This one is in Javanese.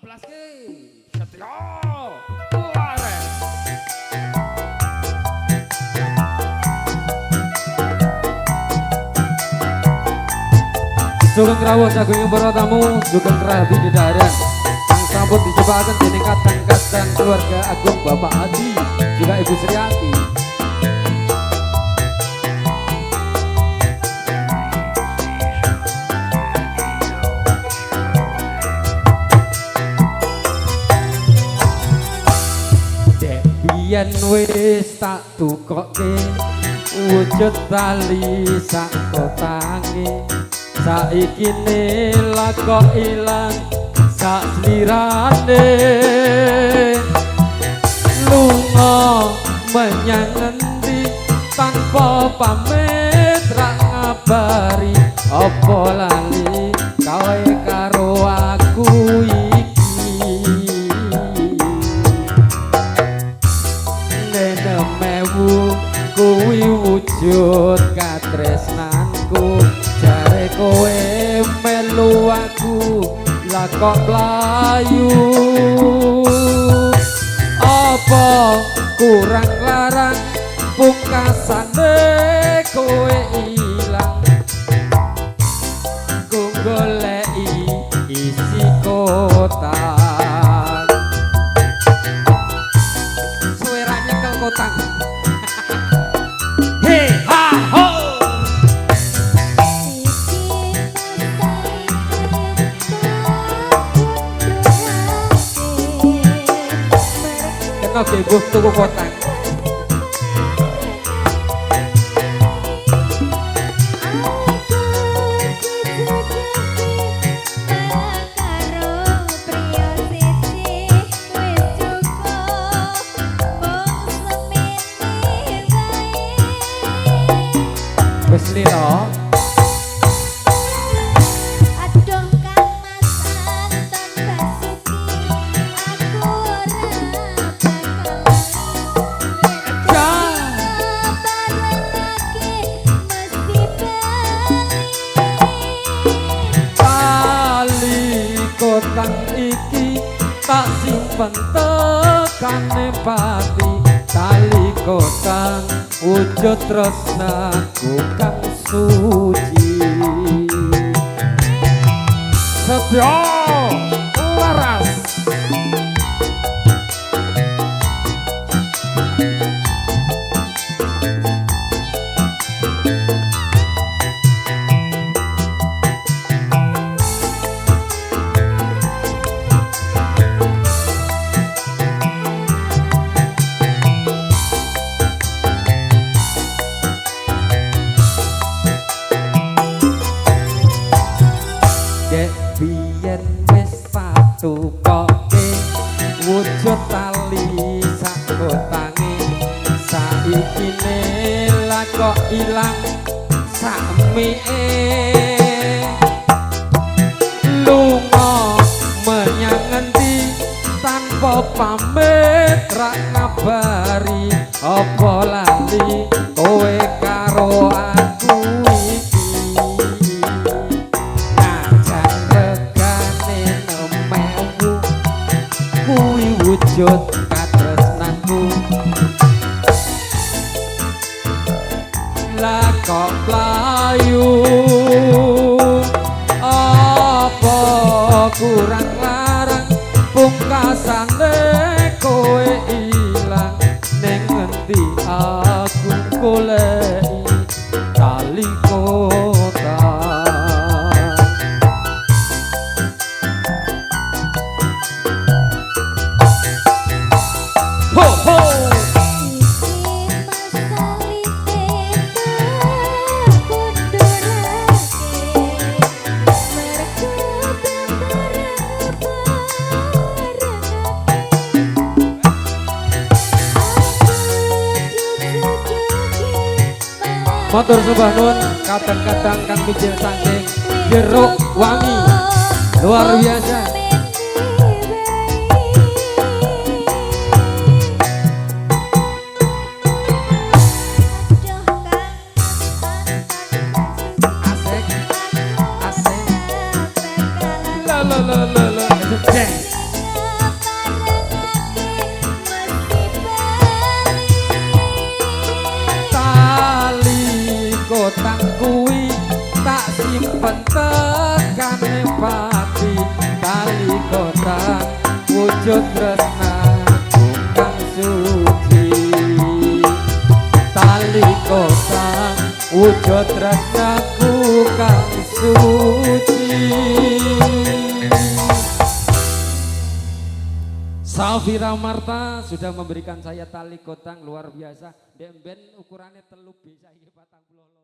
Plaske Setyo Lares. Sugeng rawuh saking para tamu, sugeng rabi dedaran. Sang sambut dicobakan dening kadang-kadang keluarga agung Bapak Adi, juga Ibu Sriati. Yen wis tak tukokke wujud tali sak kotange, saiki nela kok ilang sak slirane, lunga menyang endi tanpa pamit ra ngabari, apa lali kowe karo aku iki. Kuwi wujud katresnanku, jare kowe melu aku lah kok mlayu, apa kurang larang pungkasane kowe ilang, ku goleki isi kotak, suara nyekel kotak. Oke, ibu tuku kotak. Wes lilo. Kotak iki tak simpen tekane pati, tali kotak wujud tresnaku kang suci. Setyo Laras. Biyen wis patukoke wujud tali sak kotange, saiki nela kok ilang sak mie, lunga menyang endi tanpa pamit ra ngabari, apa lali kowe karo aku iki. Wujud katresnanku lah kok mlayu, apa kurang larang pungkasane kowe ilang, ning ngendi aku goleki tali kotak. Motor sembah nun, kadang-kadang kang bijil saking jeruk wangi, luar biasa. Asik, asik. La la la la la. kuwi tak simpen tekane pati kali kota wujud tresnaku kang suci tali kota wujud tresnaku kang suci. Safira Marta sudah memberikan saya tali kotang luar biasa. Ben ukurannya telu bisa 40.